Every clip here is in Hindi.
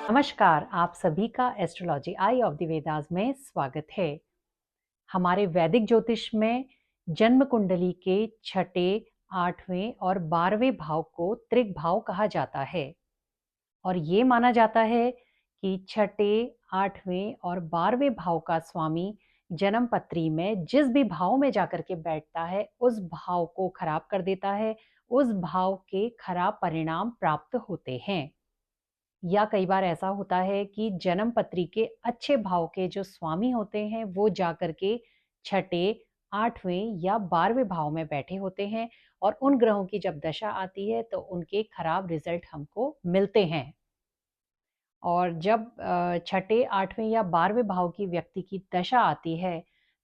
नमस्कार, आप सभी का astrology I of the Vedas में स्वागत है। हमारे वैदिक ज्योतिष में जन्म कुंडली के छठे, 8वें और 12वें भाव को त्रिक भाव कहा जाता है और ये माना जाता है कि छठे, 8वें और 12वें भाव का स्वामी जन्म पत्री में जिस भी भाव में जाकर के बैठता है उस भाव को खराब कर देता है, उस भाव के खराब परिणाम प्राप्त होते हैं। या कई बार ऐसा होता है कि जन्म पत्री के अच्छे भाव के जो स्वामी होते हैं वो जाकर के छठे, 8वें या 12वें भाव में बैठे होते हैं और उन ग्रहों की जब दशा आती है तो उनके खराब रिजल्ट हमको मिलते हैं। और जब छठे, 8वें या 12वें भाव की व्यक्ति की दशा आती है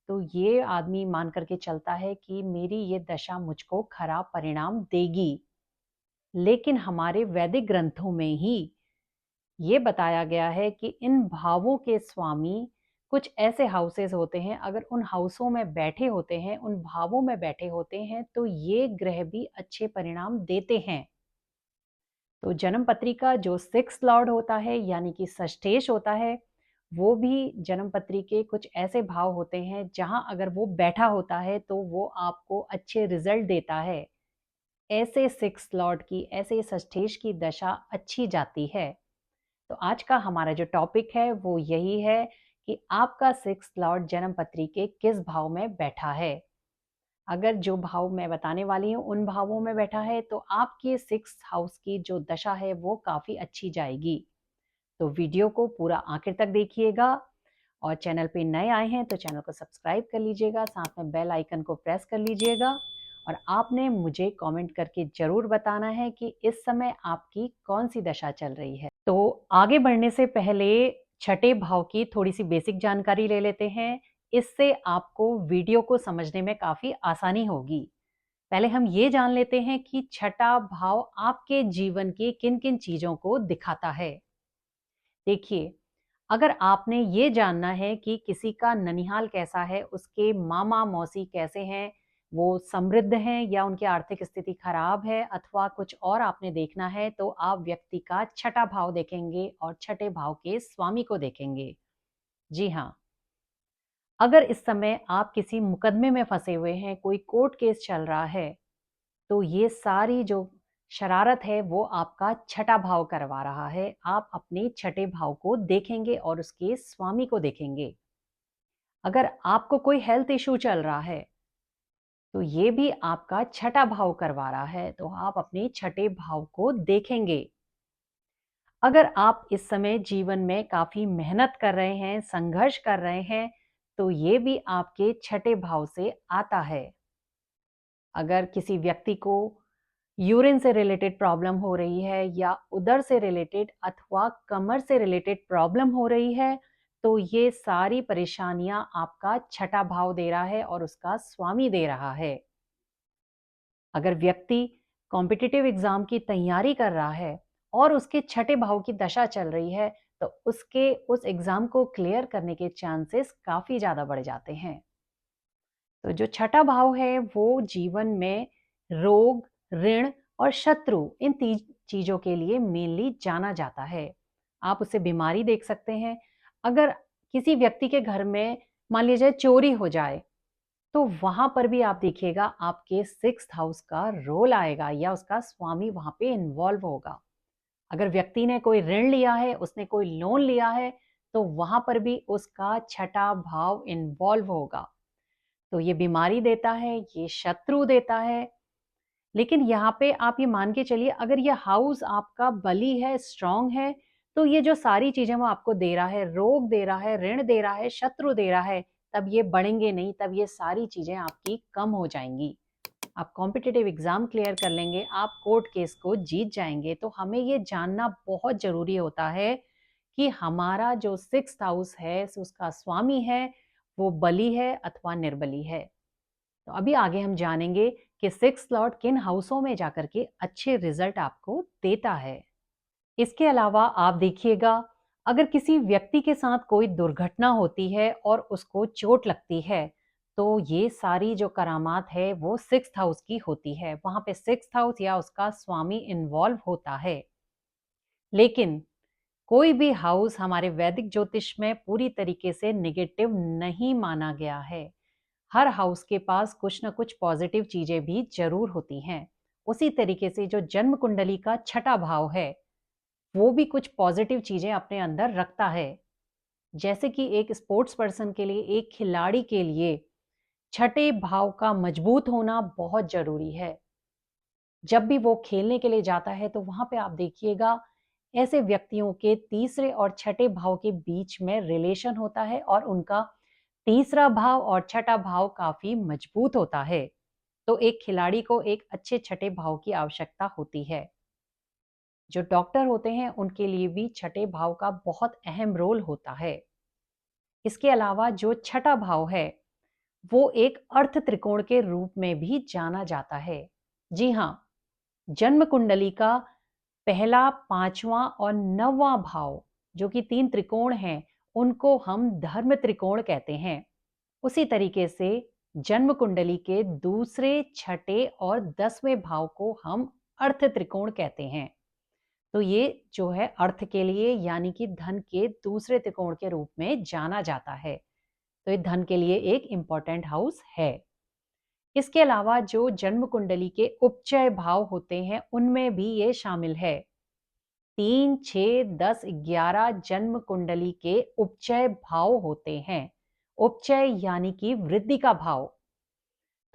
तो ये आदमी मान करके चलता है कि मेरी ये दशा मुझको खराब परिणाम देगी। लेकिन हमारे वैदिक ग्रंथों में ही ये बताया गया है कि इन भावों के स्वामी कुछ ऐसे हाउसेस होते हैं, अगर उन हाउसों में बैठे होते हैं, उन भावों में बैठे होते हैं तो ये ग्रह भी अच्छे परिणाम देते हैं। तो जन्म पत्री का जो 6th लॉर्ड होता है यानी कि षष्ठेश होता है, वो भी जन्म पत्री के कुछ ऐसे भाव होते हैं जहां अगर वो बैठा होता है तो वो आपको अच्छे रिजल्ट देता है। ऐसे 6th लॉर्ड की, ऐसे षष्ठेश की दशा अच्छी जाती है। तो आज का हमारा जो टॉपिक है वो यही है कि आपका 6th लॉर्ड जन्म पत्री के किस भाव में बैठा है। अगर जो भाव मैं बताने वाली हूँ उन भावों में बैठा है तो आपके 6th हाउस की जो दशा है वो काफी अच्छी जाएगी। तो वीडियो को पूरा आखिर तक देखिएगा और चैनल पे नए आए हैं तो चैनल को सब्सक्राइब कर लीजिएगा, साथ में बेल आइकन को प्रेस कर लीजिएगा और आपने मुझे कमेंट करके जरूर बताना है कि इस समय आपकी कौन सी दशा चल रही है। तो आगे बढ़ने से पहले छठे भाव की थोड़ी सी बेसिक जानकारी ले लेते हैं, इससे आपको वीडियो को समझने में काफी आसानी होगी। पहले हम ये जान लेते हैं कि छठा भाव आपके जीवन की किन किन चीजों को दिखाता है। देखिए, अगर आपने ये जानना है कि किसी का ननिहाल कैसा है, उसके मामा मौसी कैसे हैं, वो समृद्ध हैं या उनकी आर्थिक स्थिति खराब है अथवा कुछ और आपने देखना है तो आप व्यक्ति का छठा भाव देखेंगे और छठे भाव के स्वामी को देखेंगे। जी हाँ, अगर इस समय आप किसी मुकदमे में फंसे हुए हैं, कोई कोर्ट केस चल रहा है, तो ये सारी जो शरारत है वो आपका छठा भाव करवा रहा है। आप अपने छठे भाव को देखेंगे और उसके स्वामी को देखेंगे। अगर आपको कोई हेल्थ इश्यू चल रहा है तो ये भी आपका छठा भाव करवा रहा है, तो आप अपने छठे भाव को देखेंगे। अगर आप इस समय जीवन में काफी मेहनत कर रहे हैं, संघर्ष कर रहे हैं, तो ये भी आपके छठे भाव से आता है। अगर किसी व्यक्ति को यूरिन से रिलेटेड प्रॉब्लम हो रही है या उदर से रिलेटेड अथवा कमर से रिलेटेड प्रॉब्लम हो रही है तो ये सारी परेशानियां आपका छठा भाव दे रहा है और उसका स्वामी दे रहा है। अगर व्यक्ति कॉम्पिटिटिव एग्जाम की तैयारी कर रहा है और उसके छठे भाव की दशा चल रही है तो उसके उस एग्जाम को क्लियर करने के चांसेस काफी ज्यादा बढ़ जाते हैं। तो जो छठा भाव है वो जीवन में रोग, ऋण और शत्रु इन तीन चीजों के लिए मेनली जाना जाता है। आप उसे बीमारी देख सकते हैं। अगर किसी व्यक्ति के घर में मान लीजिए चोरी हो जाए तो वहां पर भी आप देखिएगा आपके 6th हाउस का रोल आएगा या उसका स्वामी वहां पे इन्वॉल्व होगा। अगर व्यक्ति ने कोई ऋण लिया है, उसने कोई लोन लिया है तो वहां पर भी उसका छठा भाव इन्वॉल्व होगा। तो ये बीमारी देता है, ये शत्रु देता है। लेकिन यहाँ पे आप ये मान के चलिए अगर ये हाउस आपका बली है, स्ट्रांग है, तो ये जो सारी चीजें वो आपको दे रहा है, रोग दे रहा है, ऋण दे रहा है, शत्रु दे रहा है, तब ये बढ़ेंगे नहीं, तब ये सारी चीजें आपकी कम हो जाएंगी। आप कॉम्पिटिटिव एग्जाम क्लियर कर लेंगे, आप कोर्ट केस को जीत जाएंगे। तो हमें ये जानना बहुत जरूरी होता है कि हमारा जो 6th हाउस है उसका स्वामी है वो बली है अथवा निर्बली है। तो अभी आगे हम जानेंगे कि 6th लॉर्ड किन हाउसों में जाकर के अच्छे रिजल्ट आपको देता है। इसके अलावा आप देखिएगा अगर किसी व्यक्ति के साथ कोई दुर्घटना होती है और उसको चोट लगती है तो ये सारी जो करामात है वो 6th हाउस की होती है। वहां पे 6th हाउस या उसका स्वामी इन्वॉल्व होता है। लेकिन कोई भी हाउस हमारे वैदिक ज्योतिष में पूरी तरीके से नेगेटिव नहीं माना गया है। हर हाउस के पास कुछ ना कुछ पॉजिटिव चीजें भी जरूर होती हैं। उसी तरीके से जो जन्म कुंडली का छठा भाव है, वो भी कुछ पॉजिटिव चीजें अपने अंदर रखता है। जैसे कि एक स्पोर्ट्स पर्सन के लिए, एक खिलाड़ी के लिए छठे भाव का मजबूत होना बहुत जरूरी है। जब भी वो खेलने के लिए जाता है तो वहां पे आप देखिएगा, ऐसे व्यक्तियों के तीसरे और छठे भाव के बीच में रिलेशन होता है और उनका तीसरा भाव और छठा भाव काफी मजबूत होता है। तो एक खिलाड़ी को एक अच्छे छठे भाव की आवश्यकता होती है। जो डॉक्टर होते हैं उनके लिए भी छठे भाव का बहुत अहम रोल होता है। इसके अलावा जो छठा भाव है, वो एक अर्थ त्रिकोण के रूप में भी जाना जाता है। जी हाँ, जन्म कुंडली का पहला, पांचवा और नौवां भाव, जो कि 3 त्रिकोण हैं, उनको हम धर्म त्रिकोण कहते हैं। उसी तरीके से जन्म कुंडली के दूसरे, छठे और 10वें भाव को हम अर्थ त्रिकोण कहते हैं। तो ये जो है अर्थ के लिए, यानी कि धन के दूसरे त्रिकोण के रूप में जाना जाता है। तो ये धन के लिए एक इंपॉर्टेंट हाउस है। इसके अलावा जो जन्म कुंडली के उपचय भाव होते हैं, उनमें भी ये शामिल है। 3, 6, 10, 11 जन्म कुंडली के उपचय भाव होते हैं। उपचय यानी कि वृद्धि का भाव।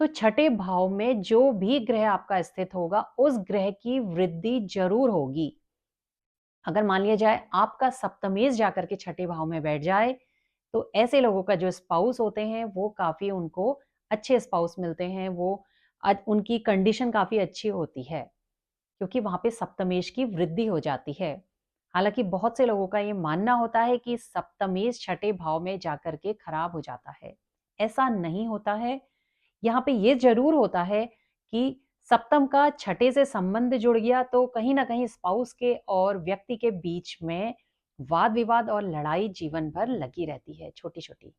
तो छठे भाव में जो भी ग्रह आपका स्थित होगा, उस ग्रह की वृद्धि जरूर होगी। अगर मान लिया जाए आपका सप्तमेश जाकर के छठे भाव में बैठ जाए, तो ऐसे लोगों का जो स्पाउस होते हैं वो काफी उनको अच्छे स्पाउस मिलते हैं। वो उनकी कंडीशन काफी अच्छी होती है, क्योंकि वहां पे सप्तमेश की वृद्धि हो जाती है। हालांकि बहुत से लोगों का ये मानना होता है कि सप्तमेश छठे भाव में जाकर के खराब हो जाता है। ऐसा नहीं होता है। यहाँ पे ये जरूर होता है कि सप्तम का छठे से संबंध जुड़ गया तो कहीं ना कहीं स्पाउस के और व्यक्ति के बीच में वाद विवाद और लड़ाई जीवन भर लगी रहती है, छोटी छोटी।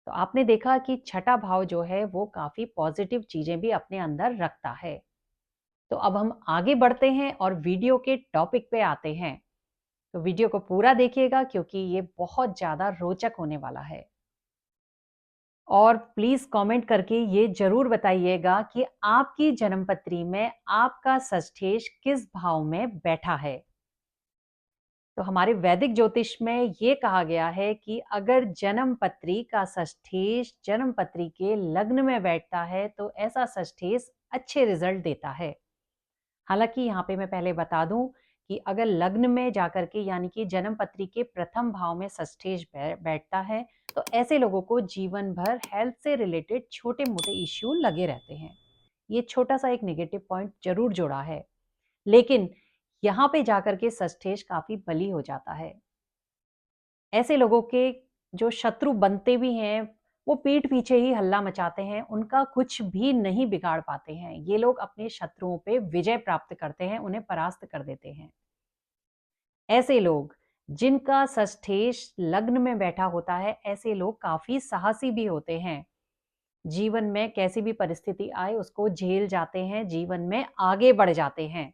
तो आपने देखा कि छठा भाव जो है वो काफी पॉजिटिव चीजें भी अपने अंदर रखता है। तो अब हम आगे बढ़ते हैं और वीडियो के टॉपिक पे आते हैं। तो वीडियो को पूरा देखिएगा, क्योंकि ये बहुत ज्यादा रोचक होने वाला है। और प्लीज कमेंट करके ये जरूर बताइएगा कि आपकी जन्मपत्री में आपका षष्ठेश किस भाव में बैठा है। तो हमारे वैदिक ज्योतिष में ये कहा गया है कि अगर जन्मपत्री का षष्ठेश जन्मपत्री के लग्न में बैठता है तो ऐसा षष्ठेश अच्छे रिजल्ट देता है। हालांकि यहाँ पे मैं पहले बता दूं कि अगर लग्न में जाकर के, यानी कि जन्मपत्री के प्रथम भाव में षष्ठेश बैठता है, तो ऐसे लोगों को जीवन भर हेल्थ से रिलेटेड छोटे मोटे इश्यू लगे रहते हैं। ये छोटा सा एक नेगेटिव पॉइंट जरूर जोड़ा है, लेकिन यहाँ पे जाकर के षष्ठेश काफी बली हो जाता है। ऐसे लोगों के जो शत्रु बनते भी हैं, वो पीठ पीछे ही हल्ला मचाते हैं, उनका कुछ भी नहीं बिगाड़ पाते हैं। ये लोग अपने शत्रुओं पे विजय प्राप्त करते हैं, उन्हें परास्त कर देते हैं। ऐसे लोग जिनका षष्ठेश लग्न में बैठा होता है, ऐसे लोग काफी साहसी भी होते हैं। जीवन में कैसी भी परिस्थिति आए उसको झेल जाते हैं, जीवन में आगे बढ़ जाते हैं,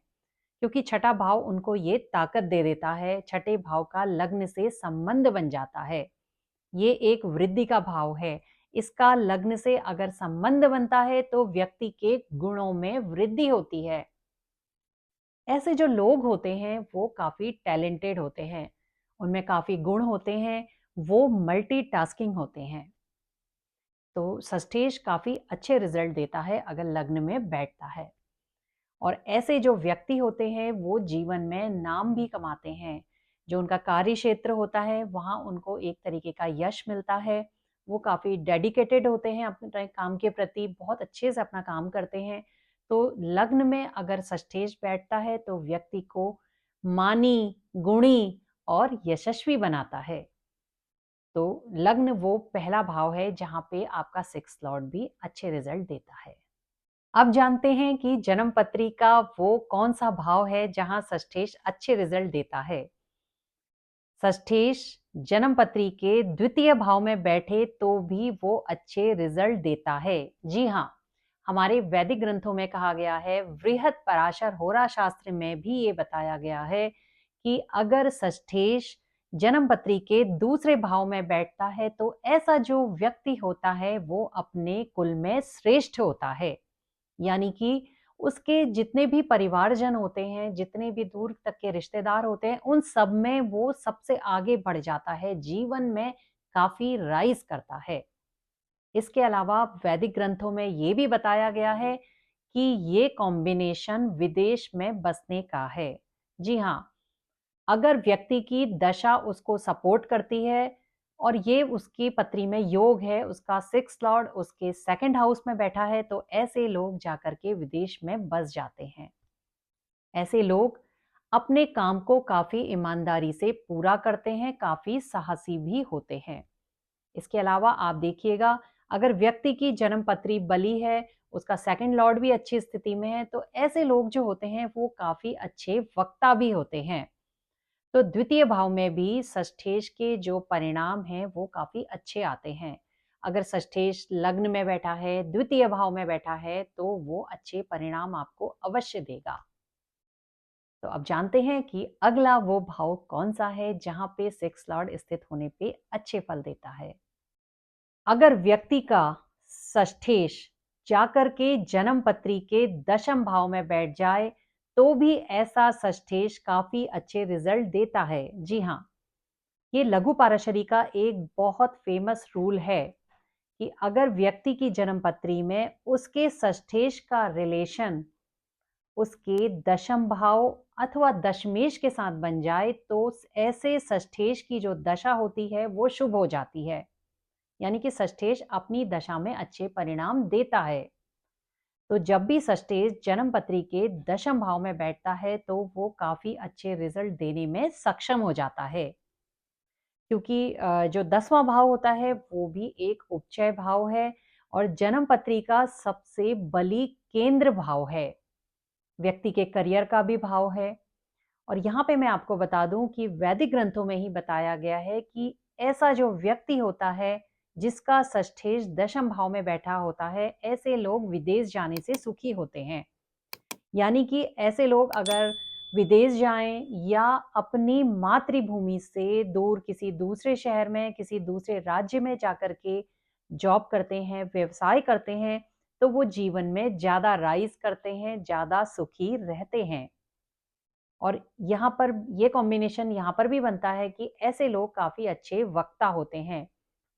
क्योंकि छठा भाव उनको ये ताकत दे देता है। छठे भाव का लग्न से संबंध बन जाता है। ये एक वृद्धि का भाव है। इसका लग्न से अगर संबंध बनता है तो व्यक्ति के गुणों में वृद्धि होती है। ऐसे जो लोग होते हैं वो काफी टैलेंटेड होते हैं, उनमें काफी गुण होते हैं, वो मल्टीटास्किंग होते हैं। तो षष्ठेश काफी अच्छे रिजल्ट देता है अगर लग्न में बैठता है। और ऐसे जो व्यक्ति होते हैं वो जीवन में नाम भी कमाते हैं। जो उनका कार्य क्षेत्र होता है वहाँ उनको एक तरीके का यश मिलता है। वो काफ़ी डेडिकेटेड होते हैं अपने काम के प्रति, बहुत अच्छे से अपना काम करते हैं। तो लग्न में अगर षष्ठेश बैठता है तो व्यक्ति को मानी, गुणी और यशस्वी बनाता है। तो लग्न वो पहला भाव है जहाँ पे आपका 6 लॉर्ड भी अच्छे रिजल्ट देता है। अब जानते हैं कि जन्मपत्री का वो कौन सा भाव है जहां षष्ठेश अच्छे रिजल्ट देता है। षष्ठेश जन्मपत्री के द्वितीय भाव में बैठे तो भी वो अच्छे रिजल्ट देता है। जी हाँ, हमारे वैदिक ग्रंथों में कहा गया है, वृहत पराशर होरा शास्त्र में भी ये बताया गया है कि अगर षष्ठेश जन्म पत्री के दूसरे भाव में बैठता है तो ऐसा जो व्यक्ति होता है वो अपने कुल में श्रेष्ठ होता है। यानी कि उसके जितने भी परिवारजन होते हैं, जितने भी दूर तक के रिश्तेदार होते हैं, उन सब में वो सबसे आगे बढ़ जाता है, जीवन में काफ़ी राइज़ करता है। इसके अलावा वैदिक ग्रंथों में ये भी बताया गया है कि ये कॉम्बिनेशन विदेश में बसने का है। जी हाँ, अगर व्यक्ति की दशा उसको सपोर्ट करती है और ये उसकी पत्री में योग है, उसका 6th लॉर्ड उसके 2nd हाउस में बैठा है, तो ऐसे लोग जाकर के विदेश में बस जाते हैं। ऐसे लोग अपने काम को काफ़ी ईमानदारी से पूरा करते हैं, काफ़ी साहसी भी होते हैं। इसके अलावा आप देखिएगा, अगर व्यक्ति की जन्म पत्री बली है, उसका 2nd लॉर्ड भी अच्छी स्थिति में है, तो ऐसे लोग जो होते हैं वो काफ़ी अच्छे वक्ता भी होते हैं। तो द्वितीय भाव में भी षष्ठेश के जो परिणाम हैं वो काफ़ी अच्छे आते हैं। अगर षष्ठेश लग्न में बैठा है, द्वितीय भाव में बैठा है, तो वो अच्छे परिणाम आपको अवश्य देगा। तो अब जानते हैं कि अगला वो भाव कौन-सा है जहाँ पे 6th लॉर्ड स्थित होने पे अच्छे फल देता है। अगर व्यक्ति का षष्ठेश जाकर के जन्म पत्री के 10th भाव में बैठ जाए, तो भी ऐसा षष्ठेश काफ़ी अच्छे रिज़ल्ट देता है। जी हाँ, ये लघु पाराशरी का एक बहुत फ़ेमस रूल है कि अगर व्यक्ति की जन्म पत्री में उसके षष्ठेश का रिलेशन उसके 10th भाव अथवा दशमेश के साथ बन जाए, तो ऐसे षष्ठेश की जो दशा होती है वो शुभ हो जाती है। यानी कि षष्ठेश अपनी दशा में अच्छे परिणाम देता है। तो जब भी षष्ठेश जन्म पत्री के 10th भाव में बैठता है तो वो काफ़ी अच्छे रिज़ल्ट देने में सक्षम हो जाता है। क्योंकि जो 10वां भाव होता है वो भी एक उपचय भाव है और जन्म पत्री का सबसे बली केंद्र भाव है। व्यक्ति के करियर का भी भाव है। और यहाँ पे मैं आपको बता दूं कि वैदिक ग्रंथों में ही बताया गया है कि ऐसा जो व्यक्ति होता है जिसका षष्ठेश 10th भाव में बैठा होता है, ऐसे लोग विदेश जाने से सुखी होते हैं। यानी कि ऐसे लोग अगर विदेश जाएं या अपनी मातृभूमि से दूर किसी दूसरे शहर में, किसी दूसरे राज्य में जाकर के जॉब करते हैं, व्यवसाय करते हैं, तो वो जीवन में ज़्यादा राइज़ करते हैं, ज़्यादा सुखी रहते हैं। और यहाँ पर ये कॉम्बिनेशन यहाँ पर भी बनता है कि ऐसे लोग काफ़ी अच्छे वक्ता होते हैं।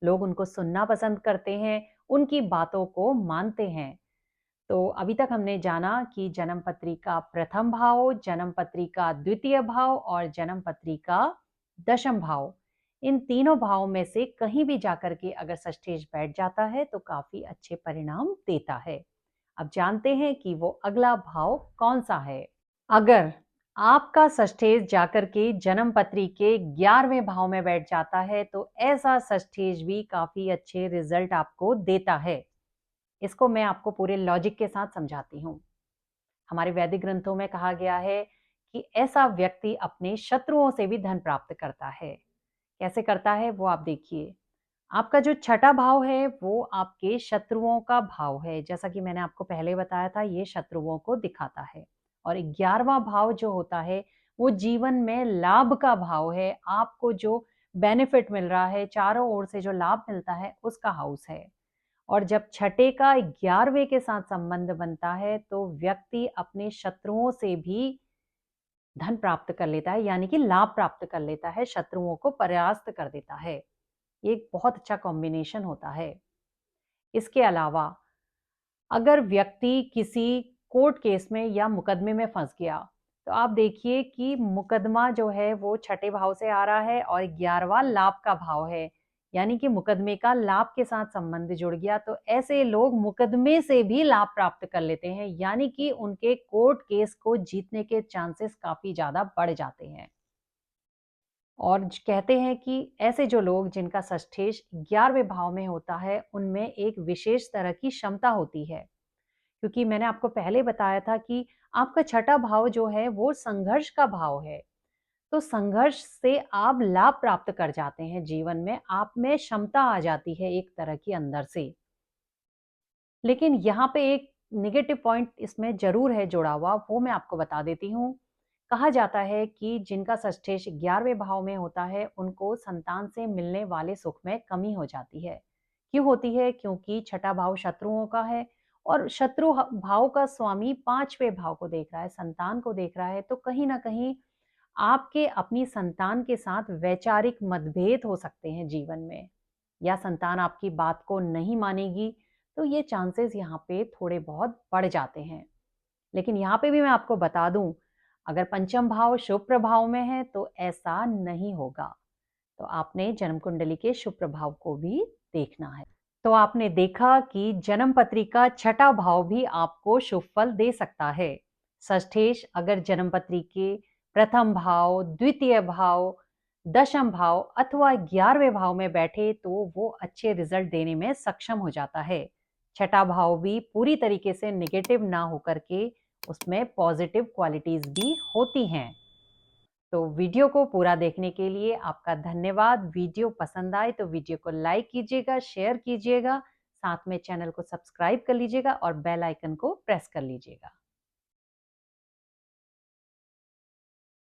लोग उनको सुनना पसंद करते हैं, उनकी बातों को मानते हैं। तो अभी तक हमने जाना कि जन्म पत्री का प्रथम भाव, जन्म पत्री का द्वितीय भाव और जन्म पत्री का 10th भाव। इन तीनों भावों में से कहीं भी जाकर के अगर षष्ठेश बैठ जाता है तो काफ़ी अच्छे परिणाम देता है। अब जानते हैं कि वो अगला भाव कौन-सा है। अगर आपका षष्ठेश जाकर के जन्म पत्री के 11वें भाव में बैठ जाता है तो ऐसा षष्ठेश भी काफ़ी अच्छे रिज़ल्ट आपको देता है। इसको मैं आपको पूरे लॉजिक के साथ समझाती हूँ। हमारे वैदिक ग्रंथों में कहा गया है कि ऐसा व्यक्ति अपने शत्रुओं से भी धन प्राप्त करता है। कैसे करता है वो आप देखिए। आपका जो छठा भाव है वो आपके शत्रुओं का भाव है। जैसा कि मैंने आपको पहले बताया था, ये शत्रुओं को दिखाता है। और 11वां भाव जो होता है वो जीवन में लाभ का भाव है। आपको जो बेनिफिट मिल रहा है, चारों ओर से जो लाभ मिलता है, उसका हाउस है। और जब छठे का 11वें के साथ संबंध बनता है तो व्यक्ति अपने शत्रुओं से भी धन प्राप्त कर लेता है, यानी कि लाभ प्राप्त कर लेता है, शत्रुओं को परास्त कर देता है। ये एक बहुत अच्छा कॉम्बिनेशन होता है। इसके अलावा अगर व्यक्ति किसी कोर्ट केस में या मुकदमे में फंस गया, तो आप देखिए कि मुकदमा जो है वो छठे भाव से आ रहा है और 11वां लाभ का भाव है। यानी कि मुकदमे का लाभ के साथ संबंध जुड़ गया, तो ऐसे लोग मुकदमे से भी लाभ प्राप्त कर लेते हैं, यानी कि उनके कोर्ट केस को जीतने के चांसेस काफी ज्यादा बढ़ जाते हैं। और कहते हैं कि ऐसे जो लोग जिनका षष्ठेश 11वें भाव में होता है, उनमें एक विशेष तरह की क्षमता होती है। क्योंकि मैंने आपको पहले बताया था कि आपका छठा भाव जो है वो संघर्ष का भाव है। तो संघर्ष से आप लाभ प्राप्त कर जाते हैं जीवन में, आप में क्षमता आ जाती है एक तरह की अंदर से। लेकिन यहाँ पे एक नेगेटिव पॉइंट इसमें ज़रूर है जुड़ा हुआ, वो मैं आपको बता देती हूँ कहा जाता है कि जिनका षष्ठेश 11वें भाव में होता है उनको संतान से मिलने वाले सुख में कमी हो जाती है। क्यों होती है? क्योंकि छठा भाव शत्रुओं का है और शत्रु भाव का स्वामी 5वें भाव को देख रहा है, संतान को देख रहा है, तो कहीं ना कहीं आपके अपनी संतान के साथ वैचारिक मतभेद हो सकते हैं जीवन में, या संतान आपकी बात को नहीं मानेगी, तो ये चांसेस यहाँ पे थोड़े बहुत बढ़ जाते हैं। लेकिन यहाँ पे भी मैं आपको बता दूं, अगर पंचम भाव शुभ प्रभाव में है तो ऐसा नहीं होगा। तो आपने जन्म कुंडली के शुभ प्रभाव को भी देखना है। तो आपने देखा कि जन्म पत्री का छठा भाव भी आपको शुभ फल दे सकता है। षष्ठेश अगर जन्म पत्री के प्रथम भाव, द्वितीय भाव, दशम भाव अथवा 11वें भाव में बैठे तो वो अच्छे रिजल्ट देने में सक्षम हो जाता है। छठा भाव भी पूरी तरीके से नेगेटिव ना होकर के उसमें पॉजिटिव क्वालिटीज भी होती हैं। तो वीडियो को पूरा देखने के लिए आपका धन्यवाद। वीडियो पसंद आए तो वीडियो को लाइक कीजिएगा, शेयर कीजिएगा, साथ में चैनल को सब्सक्राइब कर लीजिएगा और बेल आइकन को प्रेस कर लीजिएगा।